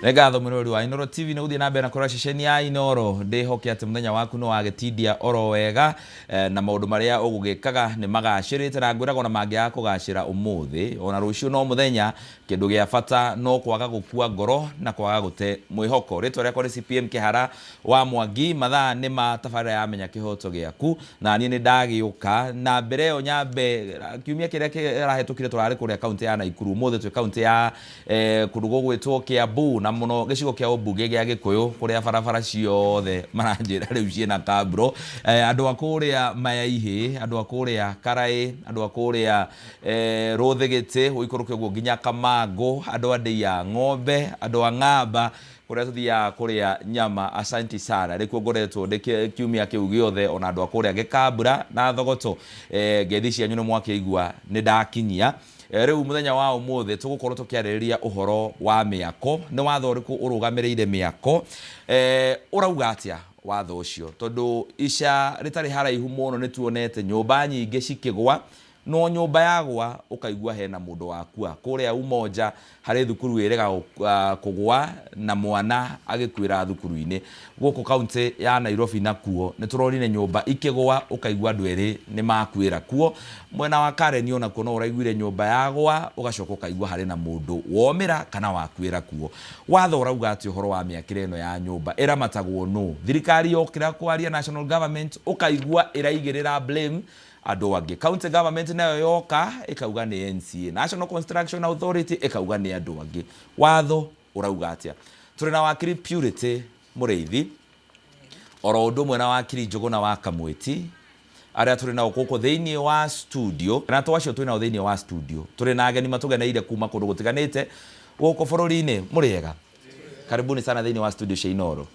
Regatho mwirori wa Inoro TV na uthie na mbere na kora ceceni ya Inoro ndihoke ati muthenya waku no wagetindia oro wega na maundu maria ugugikaga ni magacirite na ngwirago na mangia kugacira umuthi ona rucio no muthenya kindu gia bata no kwaga gukua ngoro na kwaga gute mwihoko ritwa ria kore CPM Kihara wa Mwangi mathaa ni matabarira ya menya kihoto giaku na ni ndagiuka na mbere yo nyambe kiumia kiria kirahetukire turari kuria kaunti ya Naikuru umuthi twi kaunti ya kurugo gwitwo Kiambu na muno gicigo kia ubunge gia Gikuyu kuria barabara ciothe maranjira riu ciena kabro andu akuria Mayaihi andu akuria Karai andu akuria Ruthigiti uikuruke guo nginya Kamango andu andia ng'ombe andu ang'amba kuria tuthia kuria nyama asanti sana rikuo ngoretwo kiumia kiu giothe ona andu akuria Gikambura na Thogoto ngethi cianyu ni mwakigua ni ndakinyia riu muthenya wa umuthi tugukorwo tukiaririria uhoro wa mĩako ni watho riku urugamirire mĩako urauga atia watho ucio tondu ica ritari haraihu muno ni tuonete nyumba nyingi cikigwa no nyumba yagwa ukaigua hena mundu wakua kuria umoja hari thukuru irega kugwa na mwana agikwira thukuru-ini guku kaunti ya Nairobi nakuo ni turonire nyumba ikigwa ukaigua andu eri ni makwira kuo mwena wa Karen ona kuno uraiguire nyumba yagwa ugacoka ukaigua hari na mundu womira kana wakwira kuo watho urauga ati uhoro wa mĩakire ino ya nyumba iramatagwo no thirikari yokira kwaria national government ukaigua iraigirira blame andu angi county government nayo yoka ikauga ni NCA National Construction Authority ikauga ni andu angi watho urauga atia turi na wakiri Purity Mureithi oro undu mwe na wakiri Njuguna wa Kamwiti aria turi na guku thiini wa studio na twacio turi na thiini wa studio turi na ageni matugeneire kuma kundu gutiganite guku bururi-ini muriega karibuni sana thiini wa studio cia Inoro.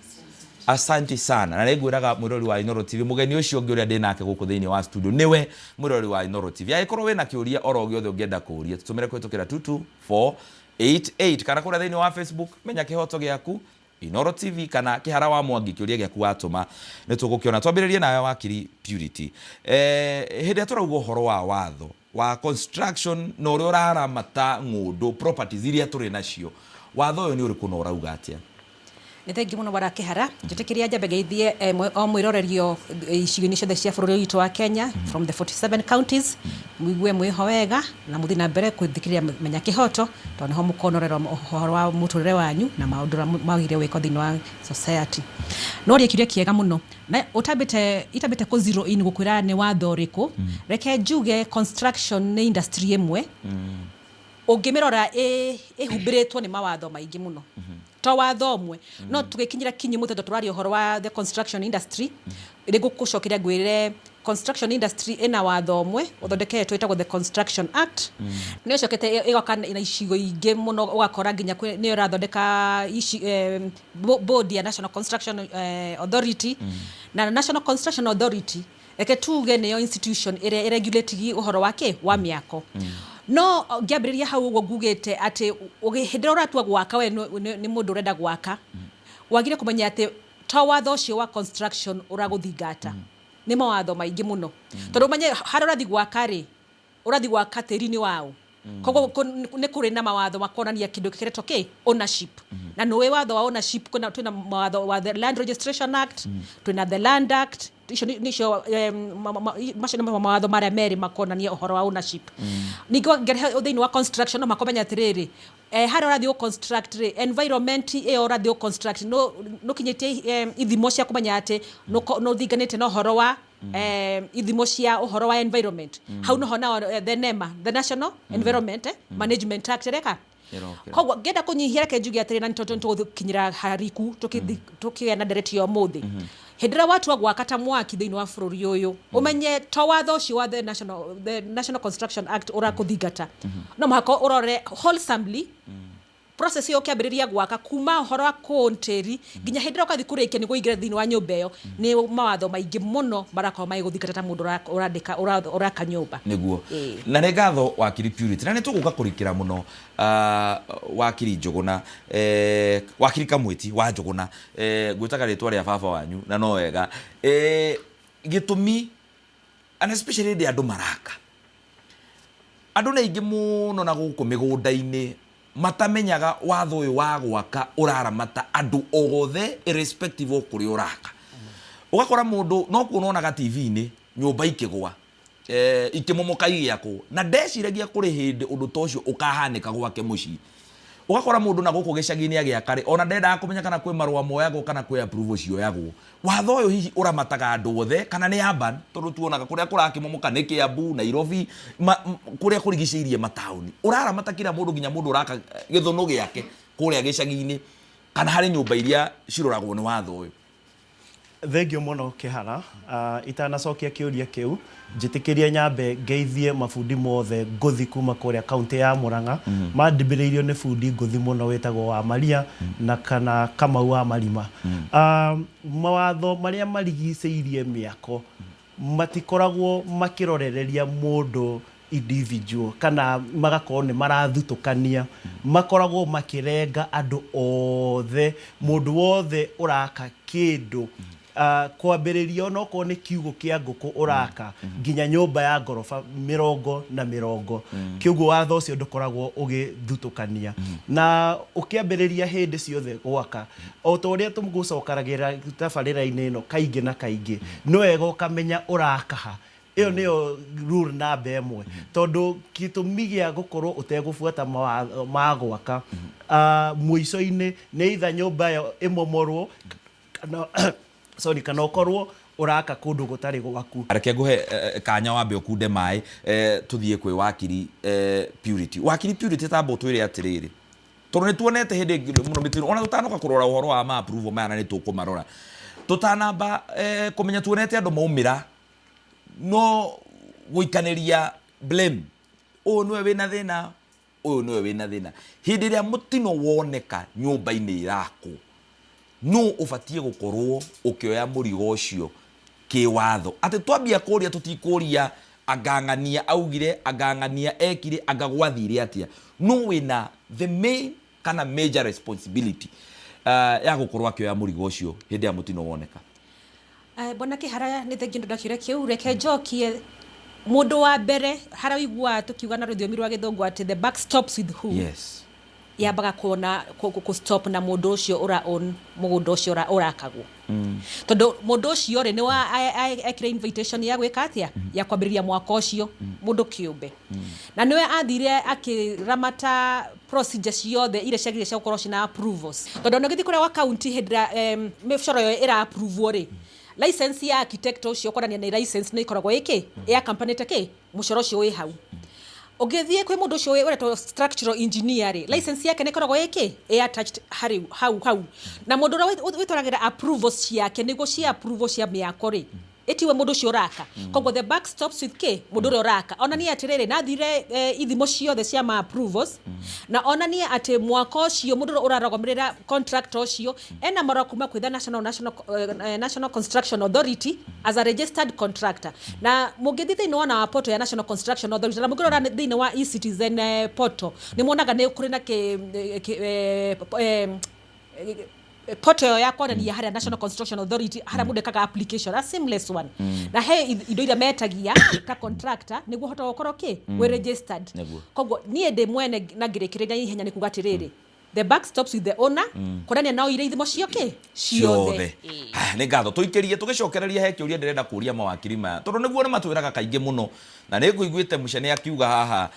Asante sana na nigwiraga mwirori wa Inoro TV mugeni ucio ungi uria ndinake guku thiini wa studio niwe mwirori wa Inoro TV aikorwo wina kiuria oro giothe ungienda kuria tutumire kwitukira 22488 kana kuria thiini wa Facebook menya kihoto giaku Inoro TV kana Kihara wa Mwangi kiuria giaku watuma nitugukiona twambiririe nawe wakiri Purity hinde turauga uhoro wa watho wa construction no uri uraramata ngundu properties iria turi nacio watho uyu ni uriku no urauga atia ni thengi muno bara Kihara njitikiria njambe geithie o mwirorerio icigo-ini ciothe cia bururi witu wa Kenya from the 47 counties mwigue mwiho wega na muthi na mbere kwithikiria menya kihoto to niho mukonorera uhoro wa muturire wanyu na maundu magire wiko thini wa society no ri kiria kiega muno na itabite ko zero in gukwira ni watho riku reke njuge construction ni industry imwe ungimirora ihumbiritwo ni mawatho maingi muno to watho mwe no tugikinyira kinyi muteto turari uhoro wa the construction industry irigu kucokeria gwire construction industry ina watho mwe uthondeke twitagwo the Construction Act ni ucokete igoka ina icigo ingi muno ugakora nginya ni urathondeka board ya National Construction Authority na National Construction Authority eke tuge niyo institution ire regulate uhoro wake wa mĩako no ngiambiriria hau ugo ngugite ati ugihindira uratua gwaka we ni mundu urenda gwaka wagire kumenya ati to watho cio wa construction uraguthingata ni mawatho maingi muno tondu manye hari urathi gwaka ri urathi gwaka tiri-ini wao kogo ni kuri na mawatho makonania kindu kireto ownership na no watho wa ownership kuna twina mawatho wa the Land Registration Act twina the Land Act nisho mashina mawatho maria meri makonania uhoro wa ownership nigo ngere thiini wa construction no makomenya atiriri hari urathi o construct environment urathi o construct no kinyitie ithimo cia kumenya ati no thiganite no uhoro wa ithimo cia uhoro wa environment hau no hona the NEMA the National Environment Management Act reka koguo ngenda kunyihia reke njuge atiri na tukinyira hariku tukiena ndereti yo muthi hindira watu wa gwakata mwaki thiini wa bururi uyu umenye to watho cio wa the National Construction Act urakuthingata no mahako urore wholesomely process yo kiambiriria gwaka kuma horo wa konteri nginya hindira ukathi kurikia ni guingira thiini wa nyumba iyo ni mawatho maingi muno barako mai guthingata ta mundu urandika uraka nyumba niguo na negatho wakiri Purity na nituguka kurikira muno wakiri Njuguna wakiri Kamwiti wa Njuguna gwitaga ritwa ria baba wanyu na no wega gitumi and especially the andu maraka andu na ingi muno na guku migunda-ini matamenyaga watho uyu wa gwaka uraramata andu othe irrespective of kuria uraka ugakora mundu no kuonaga TV-ini nyumba ikigwa ikimomoka igiako na ndeciragia kuri hindi undu tocio ukahanika gwake mucii ugakora mundu na guku gicagi-ini agiakari ona ndenda kumenya kana kwi marua moyagwo kana kwi approval cioyagwo watho uyu hihi uramataga andu othe kana ni urban tondu tuonaga kuria kurakimomoka ni Kiambu Nairobi kuria kurigiceirie matauni uraramata kila mundu nginya mundu uraka githunu giake kuria gicagi-ini kana hari nyumba iria ciroragwo ni watho uyu. Thengio muno Kihara itanacokia kiuria kiu njitikiria nyambe ngeithie mabundi mothe nguthi kuma kuria kaunti ya Murang'a mandibiriirio ni bundi nguthi muno wetagwo wa Maria na kana Kamau wa Marima mawatho maria marigiceirie mĩako matikoragwo makirorereria mundu individual kana magakorwo ni marathutukania makoragwo makirenga andu othe mundu wothe uraka kindu kwambiriria no ko ni kiugo kia nguku uraka nginya nyumba ya ngorofa 100 kiugo watho ucio ndukoragwo ugithutukania na ukiambiriria hindi ciothe gwaka o to uria tumugucokaragira tabarira-ini ino kaingi na kaingi no wega ukamenya urakaha iyo niyo rule number 1 tondu gitumi gia gukorwo utegubuata ma gwaka muico-ini ni itha nyumba yo imomorwo kana sorry kana ukorwo uraka kundu gutari gwaku areke nguhe kanya wambe ukunde mai tuthie kwi wakiri Purity tambo twire atiriri tondu ni tuonete hindi muno mitino ona tutanoka kurora uhoro wa ma approval maya ni tukumarora tutanamba kumenya tuonete andu maumira no guikaniria blame niwe wina thina niwe wina thina hindi ria mutino woneka nyumba-ini irako no ubatie gukorwo ukioya murigo ucio kiwatho ati twambia kuria tutikuria agangania augire agangania ekire agagwathire atia no wina the main kana major responsibility ya gukorwo akioya murigo ucio hindi ya mutino woneka. Bona Kihara ni thengi ndakire kiu reke njokie mundu wa mbere hara wigua tukiuga na rũthiomi rwa gĩthũngũ ati the buck stops with who. Yes. Yambaga kuona ku stop na mundu ucio ura on mugunda ucio urakagwo tondu mundu ucio ri ni wa ekire invitation ya gwika atia ya kwambiriria mwaka ucio mundu kiumbe na niwe athire akiramata procedure ciothe ire ciagire cia gukorwo cina approvals tondu no githi kuria wa county hidra mĩcoro yo ira approve ri license ya architect ucio korania ni license ni ikoragwo iki ya company take mucoro ucio wi hau ogethie kwi mundu ucio uretwo structural engineer license yake ni koragwo iki attached hau na mundu witoragira approvals ciake niguo cia approval cia mĩako ri etiwe mundu ucio uraka koguo the buck stops with k mundu ucio uraka onania atiriri nathire ithimo ciothe cia ma approvals na onania ati mwaka ucio mundu urarogomera contract ucio ena mara kuma kwitha National Construction Authority as a registered contractor na mugithi thini wana portal ya National Construction Authority na mugirora thini wa eCitizen portal ni muonaga ni kuri na portal ya kuonania haria National Construction Authority haria mundu ekaga application a seamless one na he indo ira metagia ta contractor niguo hota gukoro we registered koguo nie ndi mwene na ngirikirira ihenya ni kugatiriri the buck stops with the owner kurania nao ire ithimo cio ciothe ni ngatho tuikirie tugicokereria he kiuria ndirenda kuria mawakiri maya tondu niguo ni matwiraga kaingi muno na ni nguiguite mucene akiuga haha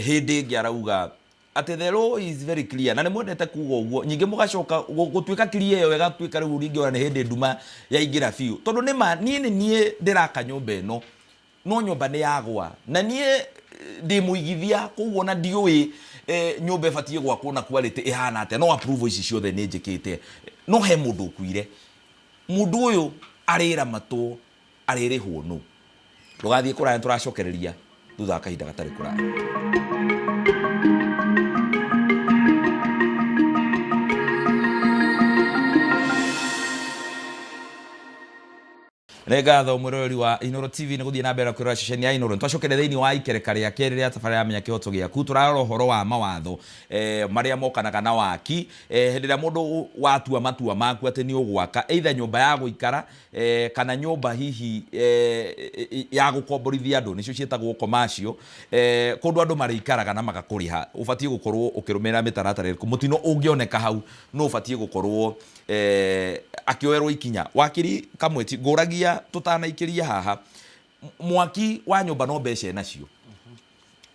hindi ngiarauga ati the law is very clear na ni mwendete kuga uguo nyingi mugacoka gutwika clear yo igatwika riu ringi ona ni hindi nduma ya ingira fiu tondu ni ma nie ndiraka nyumba eno no nyumba ni yagwa na nie ndi muigithia kuguo na ndiui nyumba ibatie gwakwo na quality ihana ate no approve ici ciothe ni njikite no he mundu kuire mundu uyu arira matwo aririhwo no tugathie kuraya turacokereria thutha kahinda gatari kuraya. Regatho mwiroreri wa Inoro TV ni guthie na mbere kwirora ceceni ya Inoro. Twacokere thiini wa ikereka ria keri ria tafari ya menya kihoto giaku turarora horo wa mawatho maria mokanaga na waki hindi ria mundu watua matua maku ati ni ugwaka either nyumba ya guikara kana nyumba hihi ya gukomborithia andu nicio cietagwo commercial kundu andu marikaraga na magakuriha ubatie gukorwo ukirumira mitaratara iriku mutino ungioneka hau no ubatie gukorwo akioerwo ikinya wakiri kamweti nguragia tutanaikiria haha mwaki wa nyumba no mbeca nacio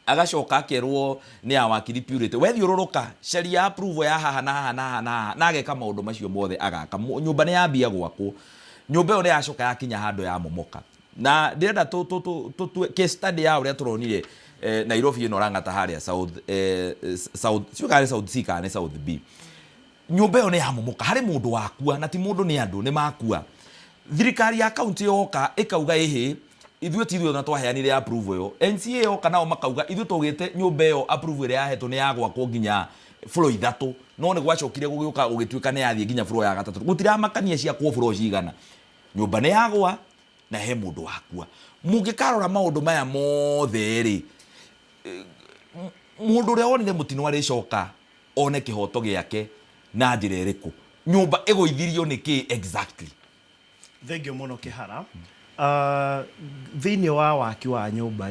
agacoka akerwo ni ya wakiri Purity wethiururuka sheria approve ya haha na haha na ageka maundu macio mothe agaka nyumba ni yambia gwakwo nyumba yo ni yacoka yakinya handu ya momoka na ndirenda case study ya uria turonire Nairobi ino rangata haria south ciukare south C kana south B nyumba yo ni ya momoka hari mundu wakua na ti mundu ni andu ni makua thirikari ya county yoka ikauga ehe ithuĩ tithio na twaheanire approve yo NCA yoka nao makauga ithuĩ tugite nyumba yo approve ire yahetwo ni yagwakwo nginya floor 3 no ni gwacokire gugioka gugituika ni yathie nginya floor ya 3 gutiramakania cia kwa floor cigana nyumba ni yagwa na he mundu wakua mungikarora maundu maya mothe ri mundu ria onire mutino ari coka one kihoto giake na njira iriku nyumba egoithirio niki exactly thengio muno kihara thiini wa waki wa nyumba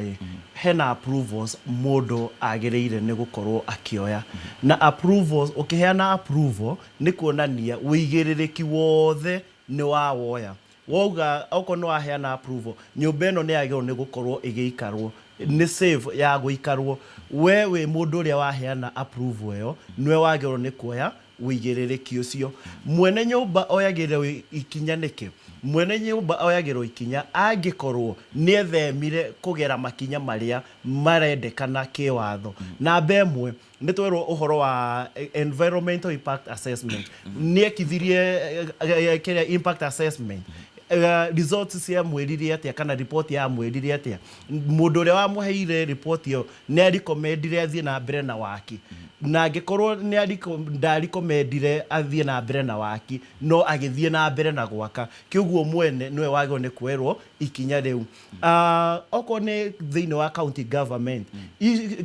hena approvals mundu agireire ni gukorwo akioya na approvals ukiheana approval ni kuonania wigiririki wothe ni wa woya wauga oko no aheana approval nyumba ino ni agirwo ni gukorwo igiikarwo ni save ya guikarwo we mundu ria waheana approval yo niwe wagirwo ni kuoya wigiririki ucio mwene nyumba oyagire ikinya niki mwene nyumba oyagirwo ikinya angikorwo ni ethemire kugera makinya maria marendekana kiwatho na bemwe ni twerwo uhoro wa environmental impact assessment ni ekithirie kiria impact assessment results cia mwirire atia kana report ya mwirire atia mundu ria wa muheire report yo ne recommendire athie na mbere na waki na angikorwo ni recommendire athie na mbere na waki no agithie na mbere na gwaka kiuguo mwene niwe wagwo ni kwerwo ikinya riu oko ni thiini wa county government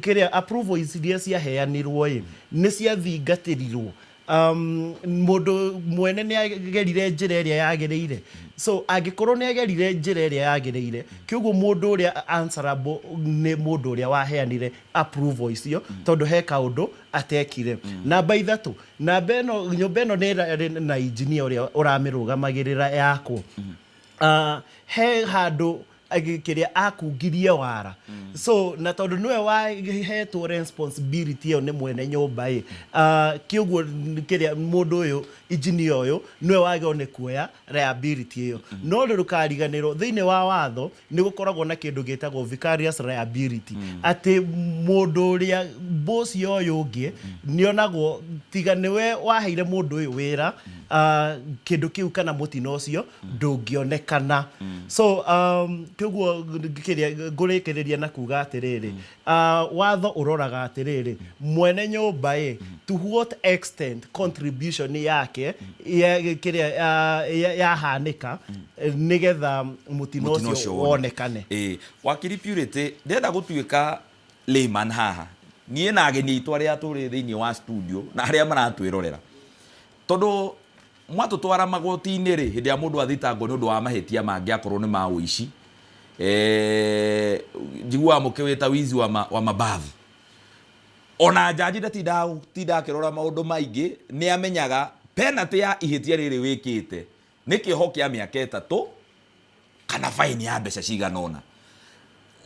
kiria approval iria cia heanirwo ni cia thingatirirwo mundu mwene ni agerire njira iria yagereire so angikorwo ni agerire njira iria yagereire kiugo mundu uria answerable ni mundu uria waheanire approval icio tondu he kaundu atekire namba 3 namba ino nyumba ino ni na engineer uria uramirũgamagĩrĩra yako he handu agikiria akungirie wara so na tondu niwe wahetwo responsibility yo ni mwene nyumba kiugo kiria mundu uyu engineer uyu niwe wagirwo ni kuoya liability yo no rukariganirwo thiini wa watho ni gukoragwo na kindu gitagwo vicarious liability ati mundu uria boss yo yungi nionagwo tiga niwe waheire mundu uyu wira kindu kiu kana mutino ucio ndungionekana so kiguo kiria ngurikireria na kuga atiriri watho uroraga atiriri mwene nyumba to what extent contribution yake kiria yahanika nigetha mutino ucio wonekane wakiri Purity ndenda gutuika layman haha nie na ageni itu aria turi thiini wa studio na aria maratwirorera tondu mwatutwara magoti-ini ri hindi ya mundu athitangwo ni undu wa mahitia mangi akorwo ni ma uici njigua mukiwita wizi wa mabavu ona jaji ndatinda akirora maundu maingi ni amenyaga penalty ya ihitia riri wikite ni kiho kia miaka 3 kana fine ya mbeca ciganona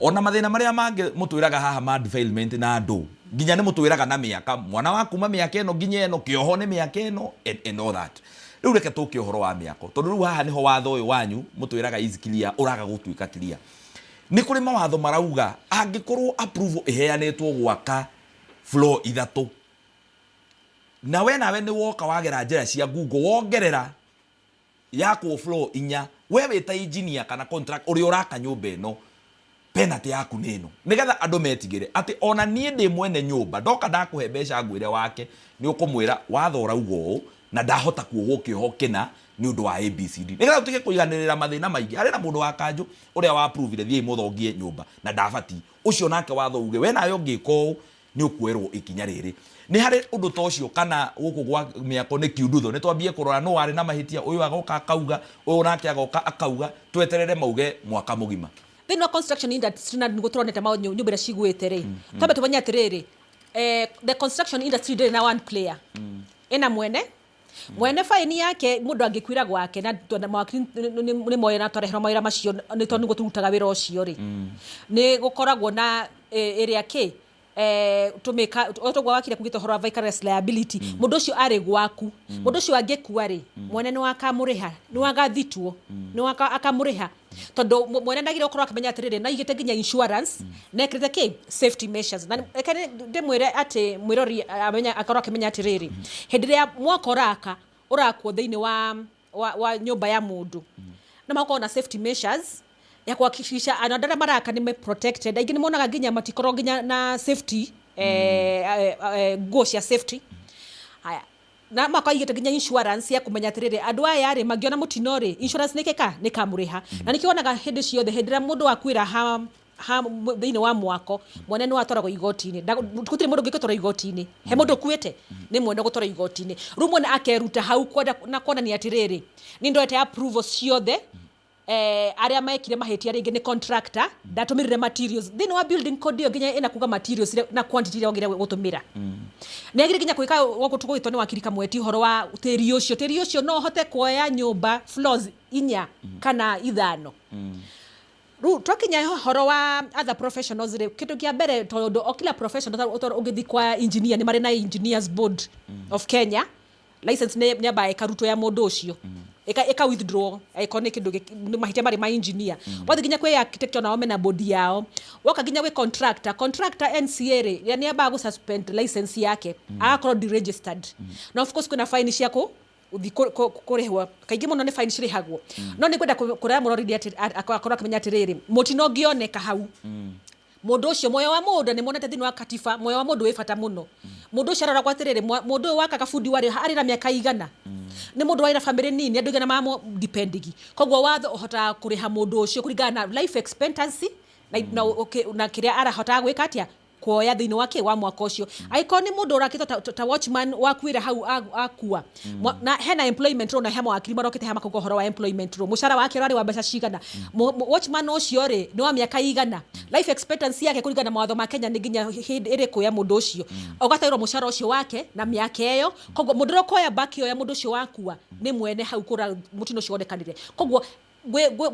ona mathina maria mangi mutwiraga haha ma defilement na andu nginya ni mutwiraga na miaka mwana wa kuma miaka eno nginya eno kioho ni miaka eno and all that riu reke tuke uhoro wa miako tondu riu haha niho watho uyu wanyu mutwiraga is clear uraga gutuika clear ni kuri mawatho marauga angikorwo approval iheanetwo gwaka floor 3 nawe ni woka wagera njira cia Google wongerera yakwo floor 4 we wita engineer kana contract uri uraka nyumba eno penalty yaku nino nigetha andu metigire ati ona nie ndi mwene nyumba ndoka ndakuhe mbeca ngwire wake ni ukumwira watho urauga na ndahota kuohwo kĩoho kĩna nĩ ũndũ wa ABCD nĩgetha tũtige kũiganĩrĩra mathĩna maingĩ harĩ na mũndũ wa kanjũ ũrĩa wa approve thiĩ mũthongie nyũmba na ndabati ũcio nake watho uge we nayo ngĩka ũũ nĩ ũkuerwo ikinya rĩrĩ nĩ harĩ ũndũ ta ũcio kana gũkũ gwa mĩako nĩ kiundutho nĩ twambie kũrora no arĩ na mahĩtia ũyũ agoka akauga ũyũ nake agoka akauga tweterere mauge mwaka mũgima thĩinĩ wa construction industry na nĩguo tũronete nyũmba iria cigwĩte rĩ twambe tũmenye atĩrĩrĩ the construction industry ndĩrĩ na one player ĩna mwene faini yake mũndũ angĩkwĩra gwake na mawakiri nĩ moye na twareherwo mawĩra macio nĩ tondũ nĩguo tũrutaga wĩra ũcio rĩ nĩ gũkoragwo na ĩrĩa kĩ tumika otogwa wakira kugita horo vicarious liability mundu ucio ari gwaku mundu ucio angĩkua rĩ mwene nĩ wakamũrĩha nĩ wagathitwo nĩ wakamũrĩha tondu mwene ndagire ukorwo akamenya atiriri na igite nginya insurance na ekirite ki safety measures na ndimwire ati mwirori amenya akorwo akamenya atiriri hindi ria mwaka urakwo thiini wa nyumba ya mundu na makona na safety measures ya kuhakikisha anadara maraka ni protected aingĩ nĩmonaga nginya matikoro nginya na safety nguo cia safety haya na makaigĩte nginya insurance ya kumenya atĩrĩrĩ andũ aya rĩ mangĩona mũtino rĩ insurance nĩ kamũrĩha na nĩkĩonaga hĩndĩ ciothe hĩndĩ ĩrĩa mũndũ akwĩra thĩinĩ wa mwako mwene nĩ watwaragwo igoti-inĩ gũtirĩ mũndũ ũngĩtwarwo igoti-inĩ he mũndũ ũkuĩte nĩ mwene gũtwarwo igoti-inĩ rĩu mwene akeruta hau na kuonania atĩrĩrĩ nĩ ndoete approval ciothe aria maikire mahetia ringi ni contractor ndatumire materials thini wa building code yo ginya ina kuga materials na quantity ria ogire gutumira ni agire ginya kwika goko tugwitwo ni wakirika mweti horo wa tiri ucio no hote kuoya nyumba floors inya kana ithano ru twakinya horo wa other professionals ri kitu kia mbere tondu okila professional ugithi kwa engineer ni mari na engineers board of Kenya license ne ba ikaruto ya mundu ucio eka withdraw iconic kindu mahitia mari ma engineer wathi ginya kwe architecture na wame na body yao waka ginya we contractor NCA ri yani aba go suspend license yake akoro deregistered na of course kuna fine ciako uthi kurehwa kaingi muno ni fine cirihagwo no ni kwenda kuria muroridi akora kamenya atiriri mutino ngioneka hau mundu ucio moyo wa mundu ni monete thini wa katiba moyo wa mundu wi bata muno mundu ucio arora kwatiriri mundu waka kabundi wari ari na miaka igana ni mundu wa ira family nini andu igana mamo dependigi kogwo watho ohota kuriha mundu ucio kuringana na life expectancy na kiria arahota gwika atia kuoya thini wake wa mwaka ucio aikoni mundu urakitwo ta watchman wakwira hau akua na hena employment ro na hema wakiri marokete hema kugo horo wa employment ro mushara wake rari wa mbeca cigana watchman ucio ri ni wa miaka igana life expectancy yake kuringana mawatho ma Kenya ni nginya iri kuya mundu ucio ogatairwo mushara ucio wake na miaka iyo kogwo mundu rokoya baki ya mundu ucio wakua ni mwene hau kura mutino ucio onekanire kogwo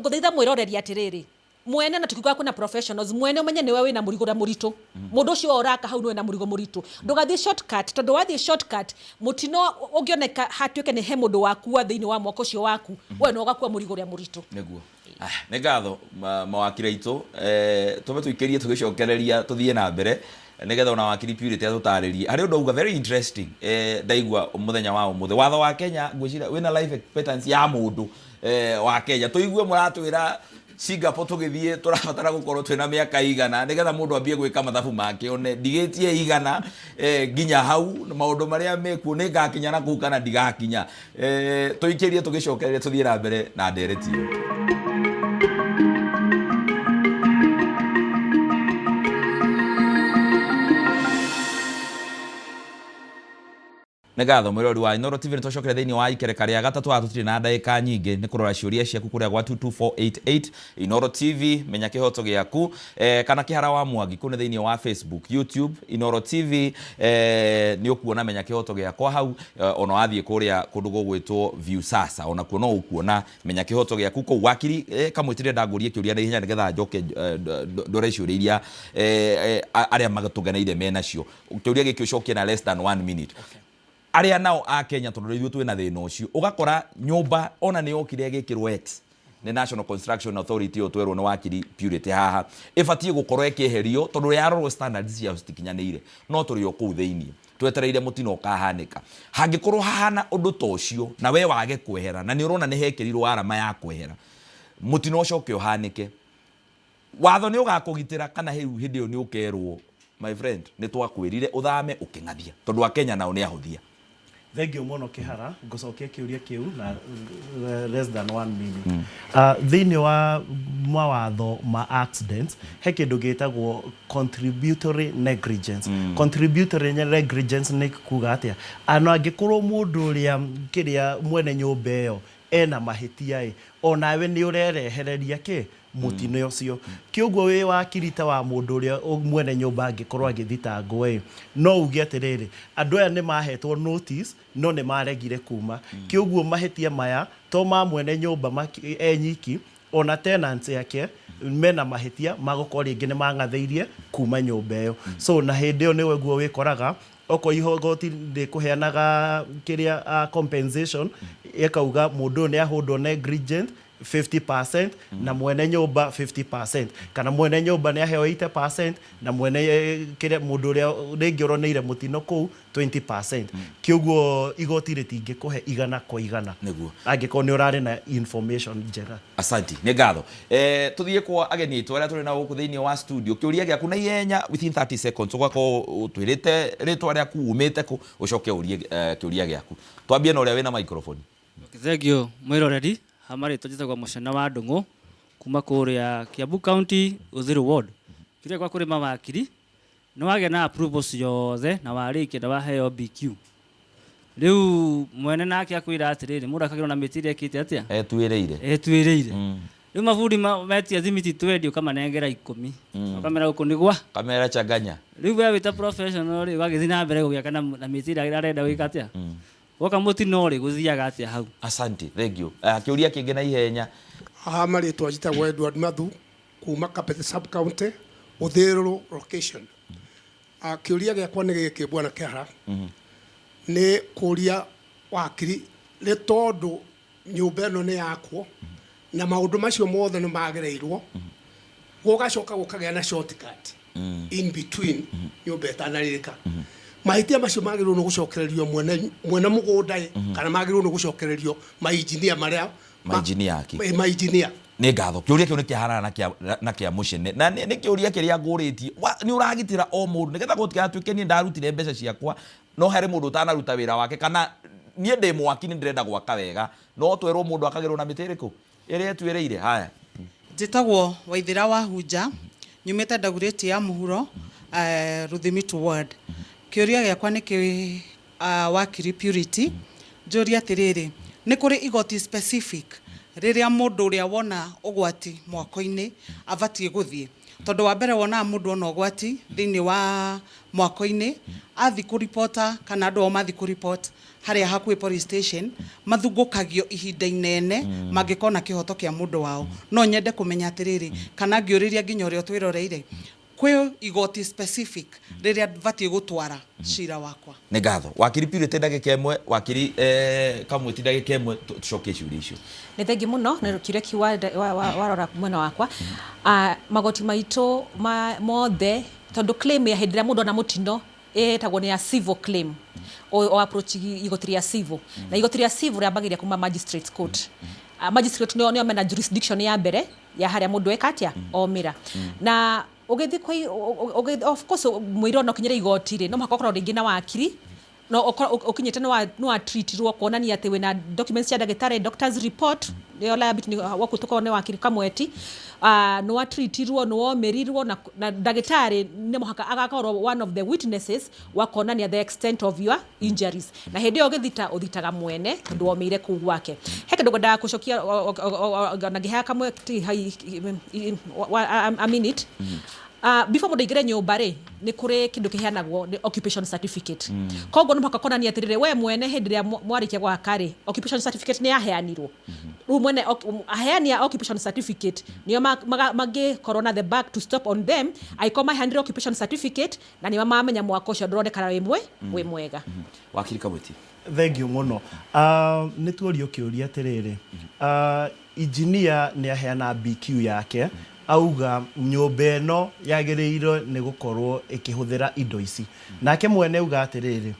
guthaitha mwiroreri atiriri mwene na tukigwa kuna professionals mwene umenye niwe wina murigo na murito mundu ucio oraka hau niwe na murigo murito ndugathie shortcut tondu wathie shortcut mutino ungioneka hatuike ni he mundu wakua thiini wa mwako ucio waku we no gakua murigo ria murito niguo nĩ ngatho mawakiri aitũ tũme tũikĩrie tũgĩcokereria tũthiĩ na mbere nĩgetha ona wakiri Purity atũtarĩrie harĩ ũndũ uga very interesting ndaigua mũthenya wa ũmũthĩ watho wa Kenya ngwĩciria wĩna life expectancy ya mũndũ wa Kenya tũigue mũratwĩra Singapore tugithie turabatara gukorwo twina miaka igana nigetha mundu ambie gwika mathabu make one ndigitie igana nginya hau maundu maria mekuo ni ngakinya na kuu kana ndigakinya tuikirie tugicokereria tuthie na mbere na ndereti Negatho mwirori wa Inoro TV nitwacokere thiini wa ikereka ria gatatu atutire na ndagika nyingi ni kurora ciuria ciaku kuria gwa 22488 Inoro TV menya kihoto giaku kana kihara wa Mwangi kune thiini wa Facebook YouTube Inoro TV ni ukuona menya kihoto giakwa hau ona wathie kuria kundu gugwitwo view sasa ona kuona ukuona menya kihoto giaku ko wakiri kamwitire ndagurie kiuria na ihenya nigetha njoke ndore ciuria aria magatugeneire menacio kiuria gikiocokia na less than 1 minute aria nao a Kenya tondu ithuĩ twĩna thĩna ũcio ugakora nyũmba ona nĩ yokire gĩkĩrwo X nĩ National Construction Authority otwerwo nĩ wakiri Purity haha ibatie gukorwo ĩkĩeherio tondu yarorwo standards cia citikinyanĩire no tũrĩ o kũu thĩinĩ twetereire mũtino ũkahanĩka hangĩkorwo hahana ũndũ ta ũcio na we wage kwehera na nĩ ũrona nĩ hekĩrirwo arama ya kwehera mũtino ũcoke ũhanĩke watho nĩ ũgakũgitĩra kana hĩndĩ ĩyo nĩ ũkerwo my friend nĩ twakwĩrire ũthame ũkĩng'athia tondu wa Kenya nao nĩ ahũthia Thengio muno Kihara ngocokia kiuria kiu na less than 1 minute. Thiini wa mawatho ma accidents he kindu gitagwo contributory negligence. Contributory negligence ni kuga atia ana angikorwo mundu uria kiria mwene nyumba iyo ena mahitia onawe ni urerehereria ki mutino ucio kiugo wi wakirita wa mundu uria mwene nyumba angikorwo agithitangwo no uge atiriri andu aya ni mahetwo notice no ni maregire kuma kiugo mahitia maya to ma mwene nyumba enyiki ona tenants yake mena mahitia magukora ringi ni mangatheirie kuma nyumba iyo so na hindi yo niwe guo wikoraga oko ihogoti ndikuheanaga kiria compensation ekauga mundu ni ahundwo negligent 50% na mwene nyumba 50% kana mwene nyumba ni aheo 80% na mwene kiria mundu uria ringi uroneire mutino ku 20%. Kiugo igoti ritingi kuhe igana kwa igana niguo angikorwo ni urari na information njega. Asanti ni ngatho tuthie kwa ageni itu aria turi na guku thiini wa studio kiuria giaku na ihenya within 30 seconds ugako utwirite ritwa ria kuumite ku ucoke urie kiuria giaku twambie na uria wina microphone. Thengio mwiroreri hamari tujitagwa mucana wa ndungu kuma kuria Kiambu County Uthiru Ward kiria kwa kuri mawakiri no wage na approvals yothe na wariki na waheo BQ riu mwene nake akwira atiriri mundu akagirwo na mitiri ekite atia etwiriire riu mabudi metia thimiti 20 ukamanengera 10 ukamera guku nigwa kamera changanya riu we wita professional ri wagithii na mbere gugiaka na mitiri arenda wika atia woka mutino ri guthiaga atia hau. Asante thank you kiuria kingi na ihenya mari twajitagwo Edward Mathu kuma Kapete sub county Uthiru location. Kiuria giakwa ni giki bwana Kihara ni kuria wakiri ni tondu nyumba ino ni yakwo na maundu macio mothe ni magereirwo gugacoka gukagea na shortcut in between nyumba ĩtanarirĩka mahitia macio magirwo no gucokererio mwene mugunda kana magirwo no gucokererio ma-engineer maria ma-engineer ni ngatho kiuria kiu ni kiharana na kia mucene na ni kiuria kiria nguritie ni uragitira o mundu nigetha gutigatuike ni ndarutire mbeca ciakwa no hari mundu utanaruta wira wake kana nie ndi mwaki ni ndirenda gwaka wega no twerwo mundu akagirwo na mitiriku iria etwireire haya njitagwo Waithira wa Hunja nyumite Ndaguriti ya Muhuro Ruthimitu Ward. Kiuria giakwa ni ki wakiri Purity njuria atiriri ni kuri igoti specific riria mundu uria wona ugwati mwako-ini abatie guthie tondu wa mbere wona mundu ona ugwati thiini wa mwako-ini athi ku reporter kana andu mathi ku report haria hakuhi police station mathungukagio ihinda inene mangikona kihoto kia mundu wao no nyende kumenya atiriri kana ngiuriria nginya uria twiroreire kwe igoti specific riria batie gutwara cira wakwa. Ni ngatho wakiri Purity ndagika imwe wakiri kamwiti ndagika imwe tucoke ciuria icio. Ni thengi muno ni kiuria ki warora mwena wakwa magoti maitu mothe tondu claim ya hindira mundu na mutino etagwo ni ya civil claim o approach igoti ya civil na igoti ya civil riambagiria kuma magistrates court. Magistrate nio mena jurisdiction ya mbere ya haria mundu ekatia omira na ugethi of course mwiro no kinyira igoti ri no makokoro ringi na wakiri no ukinyete no treatirwo kuonania ati we na documents ya ndagitari doctor's report yo liability wakutuko ne wakiri kamweti no treatirwo no omerirwo na ndagitari ne muhaka agakorwo one of the witnesses wakonania the extent of your injuries na hindi yo githita uthitaga mwene tondu omeire ku gwake heke ndogoda kucokia na giha kamweti a minute before mundu igire nyumba ri ni kuri kindu kiheanagwo ni occupation certificate koguo no makakona ni atirire we mwene hindi ria mwarikia gwaka ri occupation certificate ni aheanirwo ru mwene aheania occupation certificate niyo magi corona the back to stop on them aikoma handle occupation certificate na ni mamenya mwako ucio ndoronekana we mwega. Wakiri Kamwiti thank you muno ni tuorio kiuria atiriri engineer ni aheana BQ yake auga nyumba eno yagereiro ni gukorwo ikihuthira indo ici nake mwene uga atiriri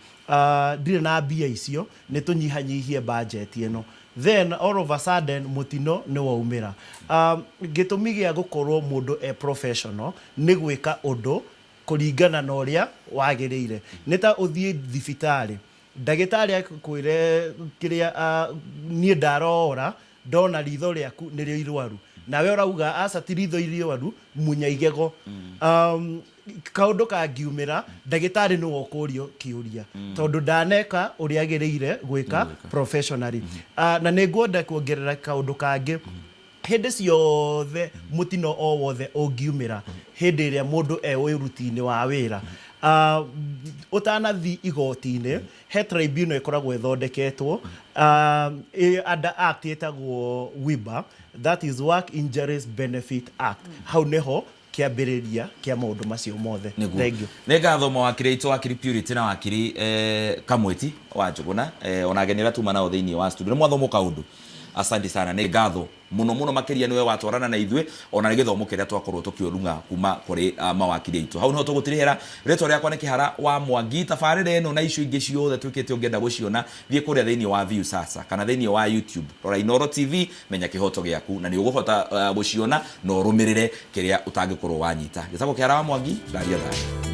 ndire na bia icio ni tunyihanyihie budget eno then all of a sudden mutino ni waumira gitumi gia gukorwo mundu professional ni gwika undu kuringana na uria wagereire ni ta uthie thibitari ndagĩtarĩ akwĩre kĩrĩa niĩ ndarora ndona ritho rĩaku nĩrĩo irwaru nawe ũrauga aca ti ritho irwaru munya igego kaũndũ kangiumĩra ndagĩtarĩ nĩwe ũkũrio kĩũria tondũ ndaneka ũrĩa agĩrĩire gwĩka professionally na nĩngwenda kuongerera kaũndũ kangĩ hĩndĩ ciothe mũtino o wothe ũngiumĩra hĩndĩ ĩrĩa mũndũ ũruti-inĩ wa wĩra ũtanathi igoti-inĩ he tribunal ĩkoragwo ĩthondeketwo under act ĩtagwo WIBA, that is Work Injuries Benefit Act. Hau nĩho kĩambĩrĩria kĩa maũndũ macio mothe. Thank you. Nĩ ngatho mawakiri aitũ wakiri Purity na wakiri Kamweti wa Njũgũna ona ageni arĩa tuma nao thĩinĩ wa studio nĩ mwathomo kaũndũ. Asante sana nĩ ngatho muno makiria niwe watwarana na ithuĩ ona nĩ gĩthomo kĩrĩa twakorwo tũkĩorunga kuma kũrĩ mawakiri aitũ. Hau niho tũgũtirihera rĩtwa rĩakwa nĩ Kĩhara wa Mwangi tabarĩra ĩno na icio ingĩ ciothe twĩkĩte ũngĩenda gũciona thiĩ kũrĩa thĩinĩ wa View Sasa kana thĩinĩ wa YouTube rora Inooro TV menya kĩhoto gĩaku na nĩ ũgũhota gũciona na ũrũmĩrĩre kĩrĩa ũtangĩkorwo wanyita. Gĩtagwo Kĩhara wa Mwangi ndaria thayũ.